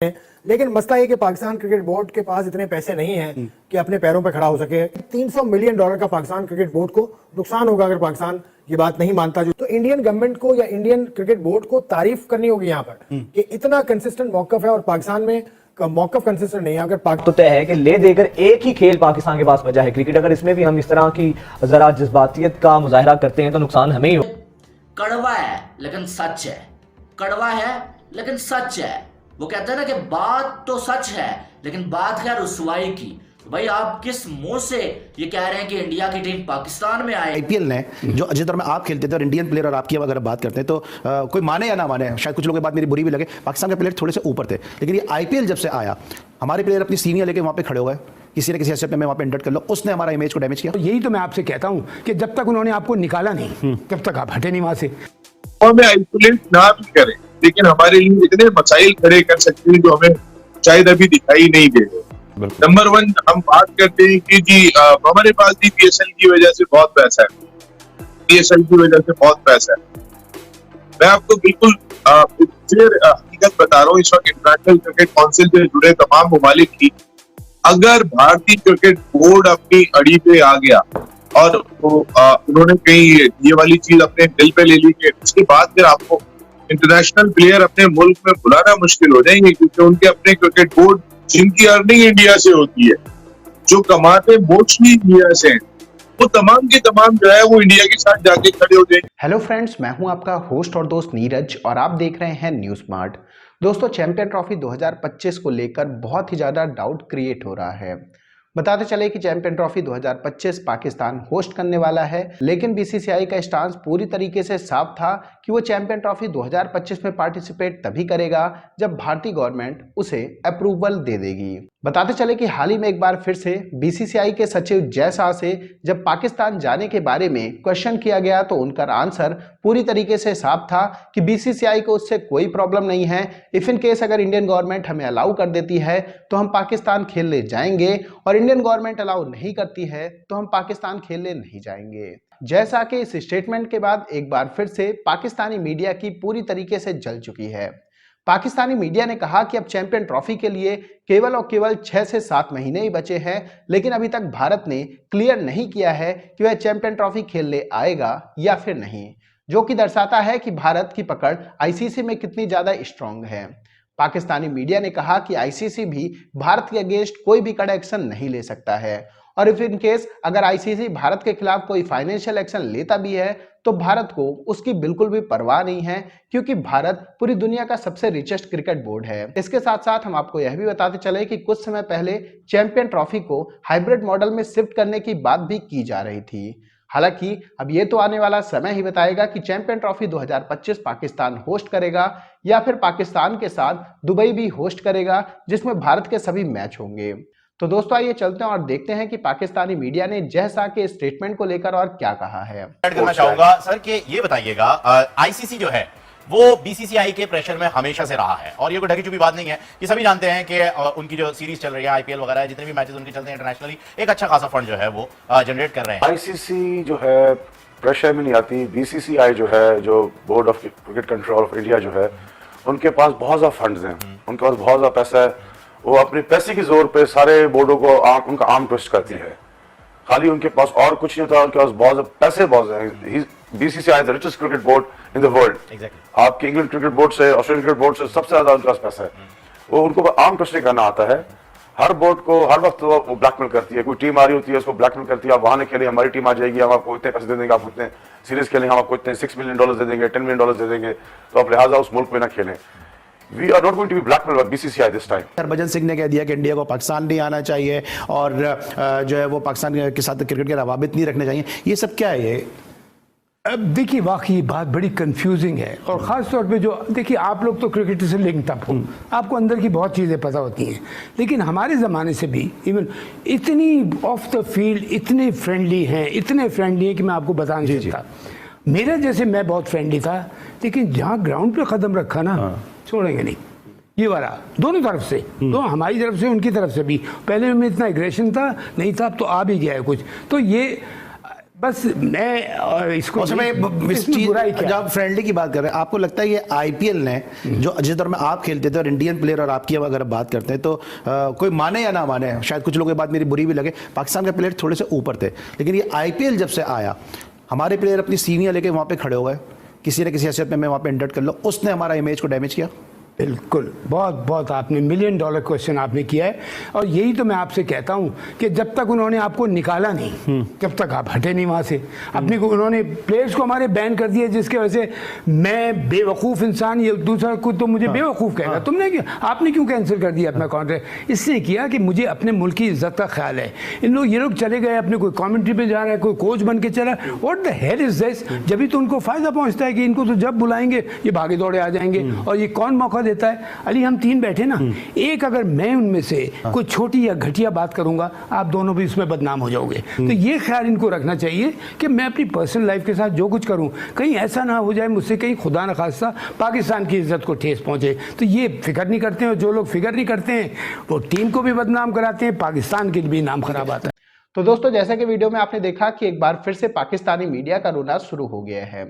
लेकिन मसला ये कि पाकिस्तान क्रिकेट बोर्ड के पास इतने पैसे नहीं हैं कि अपने पैरों पर खड़ा हो सके। $300 मिलियन का पाकिस्तान क्रिकेट बोर्ड को नुकसान होगा अगर पाकिस्तान ये बात नहीं मानता। तो इंडियन गवर्नमेंट को या इंडियन क्रिकेट बोर्ड को तारीफ करनी होगी यहाँ पर कि इतना कंसिस्टेंट मौकफ है और पाकिस्तान में मौकफ कंसिस्टेंट नहीं है। अगर तो तय है कि ले देकर एक ही खेल पाकिस्तान के पास बचा है क्रिकेट। अगर इसमें भी हम इस तरह की जरा जज्बातियत का मुजाहरा करते हैं तो नुकसान हमें ही हो। कड़वा है लेकिन सच है, कड़वा है लेकिन सच है। वो कहते हैं ना कि बात तो सच है लेकिन बात है रुसवाई की। तो भाई आप किस मुंह से ये कह रहे हैं कि इंडिया की टीम पाकिस्तान में आए? आईपीएल ने जो जिस तरह में आप खेलते थे और इंडियन प्लेयर और आपकी अगर बात करते हैं तो कोई माने या ना माने, शायद कुछ लोगों की बात मेरी बुरी भी लगे, पाकिस्तान के प्लेयर थोड़े से ऊपर थे। लेकिन ये आईपीएल जब से आया हमारे प्लेयर अपनी सीनियर लेके वहां पे खड़े हो गए, किसी न किसी हैसियत में वहां पे इंडक्ट कर लो, उसने हमारा इमेज को डैमेज किया। यही तो मैं आपसे कहता हूं कि जब तक उन्होंने आपको निकाला नहीं तब तक आप हटे नहीं वहां से। हमें आइसोलेट ना भी करें लेकिन हमारे लिए इतने मसाइल खड़े कर सकते हैं जो हमें शायद अभी दिखाई नहीं दे रहे। नंबर 1 हम बात करते हैं कि जी हमारे पास भी पीएसएल की वजह से बहुत पैसा है, पीएसएल की वजह से बहुत पैसा है। मैं आपको बिल्कुल हकीकत बता रहा हूँ, इस वक्त इंटरनेशनल क्रिकेट काउंसिल से जुड़े तमाम ममालिक की अगर भारतीय क्रिकेट बोर्ड अपनी अड़ी पे आ गया और उन्होंने कहीं ये वाली चीज अपने दिल पे ले ली कि उसके बाद फिर आपको इंटरनेशनल प्लेयर अपने मुल्क में बुलाना मुश्किल हो जाएंगे, क्योंकि उनके अपने क्रिकेट बोर्ड जिनकी अर्निंग इंडिया से होती है, जो कमाते मोस्टली इंडिया से, वो तमाम के तमाम जो है वो इंडिया के साथ जाके खड़े हो जाएंगे। हेलो फ्रेंड्स, मैं हूं आपका होस्ट और दोस्त नीरज और आप देख रहे हैं न्यूज स्मार्ट। दोस्तों, चैंपियन ट्रॉफी 2025 को लेकर बहुत ही ज़्यादा डाउट क्रिएट हो रहा है। बताते चले कि चैंपियन ट्रॉफी 2025 पाकिस्तान होस्ट करने वाला है, लेकिन बीसीसीआई का स्टांस पूरी तरीके से साफ था कि वो चैंपियन ट्रॉफी 2025 में पार्टिसिपेट तभी करेगा जब भारतीय गवर्नमेंट उसे अप्रूवल दे देगी। बताते चले कि हाल ही में एक बार फिर से बीसीसीआई के सचिव जय शाह से जब पाकिस्तान जाने के बारे में क्वेश्चन किया गया तो उनका आंसर पूरी तरीके से साफ था कि बीसीसीआई को उससे कोई प्रॉब्लम नहीं है। इफ इन केस अगर इंडियन गवर्नमेंट हमें अलाउ कर देती है तो हम पाकिस्तान खेलने जाएंगे और इंडियन गवर्नमेंट अलाउ नहीं करती है तो हम पाकिस्तान खेलने नहीं जाएंगे। जैसा कि इस स्टेटमेंट के बाद एक बार फिर से पाकिस्तानी मीडिया की पूरी तरीके से जल चुकी है। पाकिस्तानी मीडिया ने कहा कि अब चैंपियन ट्रॉफी के लिए केवल और केवल 6 से 7 महीने ही बचे हैं, लेकिन अभी तक भारत ने क्लियर नहीं किया है कि वह चैंपियन ट्रॉफी खेलने आएगा या फिर नहीं, जो कि दर्शाता है कि भारत की पकड़ आईसीसी में कितनी ज्यादा स्ट्रांग है। पाकिस्तानी मीडिया ने कहा कि आईसीसी भी भारत के अगेंस्ट कोई भी कड़ा एक्शन नहीं ले सकता है और इफ इन केस अगर आईसीसी भारत के खिलाफ कोई फाइनेंशियल एक्शन लेता भी है तो भारत को उसकी बिल्कुल भी परवाह नहीं है, क्योंकि भारत पूरी दुनिया का सबसे रिचेस्ट क्रिकेट बोर्ड है। इसके साथ साथ हम आपको यह भी बताते चले कि कुछ समय पहले चैंपियन ट्रॉफी को हाइब्रिड मॉडल में शिफ्ट करने की बात भी की जा रही थी। हालांकि अब ये तो आने वाला समय ही बताएगा कि चैंपियन ट्रॉफी 2025 पाकिस्तान होस्ट करेगा या फिर पाकिस्तान के साथ दुबई भी होस्ट करेगा, जिसमें भारत के सभी मैच होंगे। तो दोस्तों, आइए चलते हैं और देखते हैं कि पाकिस्तानी मीडिया ने जय शाह के स्टेटमेंट को लेकर और क्या कहा है। करना चाहूंगा सर कि ये बताइएगा, आईसीसी जो है वो बीसीसीआई के प्रेशर में हमेशा से रहा है और ये कोई ढकी छुपी बात नहीं है कि सभी जानते हैं कि उनकी जो सीरीज चल रही है, आईपीएल वगैरह जितने भी मैचेस उनके चलते हैं इंटरनेशनली, एक अच्छा खासा फंड जो है वो जनरेट कर रहे हैं। आईसीसी जो है प्रेशर में नहीं आती, बीसीसीआई जो है, जो board of cricket control of India जो है, उनके पास बहुत ज्यादा फंड्स हैं, उनके पास बहुत ज्यादा पैसा है। वो अपने पैसे के जोर पे सारे बोर्डों को उनका आर्म ट्विस्ट करती है। खाली उनके पास और कुछ नहीं होता, उनके पास बहुत पैसे बहुत हैं। BCCI the richest cricket board in the world. आपके इंग्लैंड क्रिकेट बोर्ड से, ऑस्ट्रेलियन क्रिकेट बोर्ड से सबसे ज्यादा उनके पास पैसा है। वो उनको आर्म ट्विस्टिंग करना आता है। हर बोर्ड को हर वक्त वो ब्लैकमेल करती है। कोई टीम आ रही होती है उसको ब्लैकमेल करती है, आप वहां नहीं खेले, हमारी टीम आ जाएगी, हम आपको इतने पैसे दे देंगे, आप इतने सीरीज खेलेंगे, हम आपको इतने $6 मिलियन दे देंगे, $10 मिलियन दे देंगे, तो आप लिहाजा उस मुल्क में ना खेलें। We are not going to be blackmailed by BCCI this time. Harbhajan Singh ने कह दिया कि इंडिया को पाकिस्तान नहीं आना चाहिए और जो है वो पाकिस्तान के साथ क्रिकेट के रवाबित नहीं रखने चाहिए। ये सब क्या है? ये अब देखिए, वाकई बात बड़ी कंफ्यूजिंग है और ख़ास तौर पे जो देखिए, आप लोग तो क्रिकेट से लिंक अप हो, आपको अंदर की बहुत चीज़ें पता होती हैं, लेकिन हमारे ज़माने से भी इवन इतनी ऑफ द फील्ड इतने फ्रेंडली हैं कि मैं आपको बता नहीं सकता। मेरे जैसे मैं बहुत फ्रेंडली था, लेकिन जहाँ ग्राउंड पे कदम रखा ना, छोड़ेंगे नहीं। ये वाला दोनों तरफ से, तो हमारी तरफ से उनकी तरफ से भी। पहले में इतना एग्रेशन था नहीं था, अब तो आ भी गया है कुछ। तो ये बस मैं इसको इसमें बुराई क्या? जब फ्रेंडली की बात कर रहे हैं, आपको लगता है ये आईपीएल ने जो जिस दौर में आप खेलते थे और इंडियन प्लेयर और आपकी अगर बात करते हैं तो कोई माने या ना माने, शायद कुछ लोगों की बात मेरी बुरी भी लगे, पाकिस्तान के प्लेयर थोड़े से ऊपर थे, लेकिन ये आईपीएल जब से आया हमारे प्लेयर अपनी सीनियर लेके वहाँ पे खड़े हो गए, किसी न किसी हैसियत में मैं वहाँ पे इंडर्ट कर लो, उसने हमारा इमेज को डैमेज किया। बिल्कुल, बहुत बहुत आपने $1 मिलियन क्वेश्चन आपने किया है। और यही तो मैं आपसे कहता हूं कि जब तक उन्होंने आपको निकाला नहीं तब तक आप हटे नहीं वहां से। अपने को उन्होंने प्लेयर्स को हमारे बैन कर दिया, जिसके वजह से मैं बेवकूफ़ इंसान, ये दूसरा को तो मुझे बेवकूफ़ कहेगा। तुमने क्यों, आपने क्यों कैंसिल कर दिया अपना कॉन्ट्रैक्ट? इसलिए किया कि मुझे अपने मुल्क की इज्जत का ख्याल है। ये लोग चले गए, अपने कोई कॉमेंट्री पे जा रहा है, कोई कोच बन के चला, what the hell is this? जब भी तो उनको फ़ायदा पहुँचता है कि इनको तो जब बुलाएंगे ये भागे दौड़े आ जाएंगे। और ये कौन मौका देता है? अली, हम 3 बैठे ना, एक अगर मैं उनमें से कोई छोटी या घटिया बात करूंगा, आप दोनों भी उसमें बदनाम हो जाओगे। तो ये ख्याल इनको रखना चाहिए कि मैं अपनी पर्सनल लाइफ के साथ जो कुछ करूं, कहीं ऐसा ना हो जाए मुझसे कहीं खुदा न खास्ता पाकिस्तान की इज्जत को ठेस पहुंचे। तो ये फिक्र नहीं करते हैं, और जो लोग फिक्र नहीं करते हैं वो टीम को भी बदनाम कराते हैं, पाकिस्तान के लिए भी नाम खराब आता है। तो दोस्तों, जैसा कि वीडियो में आपने देखा कि एक बार फिर से पाकिस्तानी मीडिया का रोना शुरू हो गया है।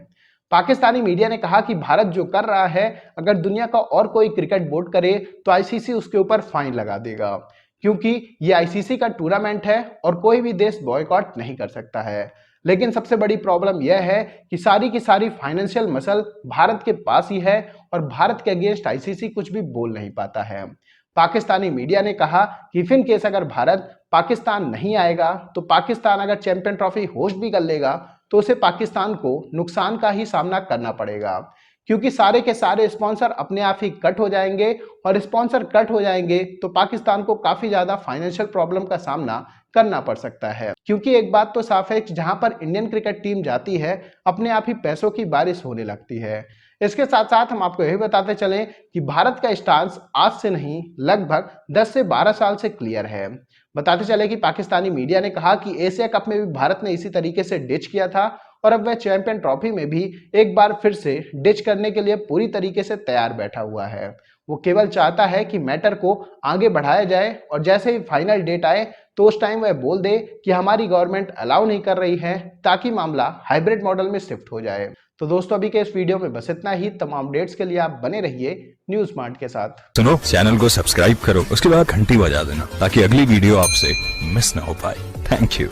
पाकिस्तानी मीडिया ने कहा कि भारत जो कर रहा है, अगर दुनिया का और कोई क्रिकेट बोर्ड करे तो आईसीसी उसके ऊपर फाइन लगा देगा, क्योंकि ये आईसीसी का टूर्नामेंट है और कोई भी देश बॉयकॉट नहीं कर सकता है। लेकिन सबसे बड़ी प्रॉब्लम यह है कि सारी की सारी फाइनेंशियल मसल भारत के पास ही है और भारत के अगेंस्ट आईसीसी कुछ भी बोल नहीं पाता है। पाकिस्तानी मीडिया ने कहा कि इन केस अगर भारत पाकिस्तान नहीं आएगा तो पाकिस्तान अगर चैंपियन ट्रॉफी होस्ट भी कर लेगा तो उसे पाकिस्तान को नुकसान का ही सामना करना पड़ेगा, क्योंकि सारे के सारे स्पॉन्सर अपने आप ही कट हो जाएंगे और स्पॉन्सर कट हो जाएंगे तो पाकिस्तान को काफी ज्यादा फाइनेंशियल प्रॉब्लम का सामना करना पड़ सकता है। क्योंकि एक बात तो साफ है कि जहां पर इंडियन क्रिकेट टीम जाती है अपने आप ही पैसों की बारिश होने लगती है। इसके साथ साथ हम आपको यही बताते चलें कि भारत का स्टांस आज से नहीं लगभग 10 से 12 साल से क्लियर है। बताते चले कि पाकिस्तानी मीडिया ने कहा कि एशिया कप में भी भारत ने इसी तरीके से डिच किया था और अब वह चैंपियन ट्रॉफी में भी एक बार फिर से डिच करने के लिए पूरी तरीके से तैयार बैठा हुआ है। वो केवल चाहता है कि मैटर को आगे बढ़ाया जाए और जैसे ही फाइनल डेट आए तो उस टाइम वह बोल दे कि हमारी गवर्नमेंट अलाउ नहीं कर रही है, ताकि मामला हाइब्रिड मॉडल में शिफ्ट हो जाए। तो दोस्तों, अभी के इस वीडियो में बस इतना ही। तमाम अपडेट्स के लिए आप बने रहिए न्यूज स्मार्ट के साथ। सुनो, चैनल को सब्सक्राइब करो, उसके बाद घंटी बजा देना ताकि अगली वीडियो आपसे मिस ना हो पाए। Thank you.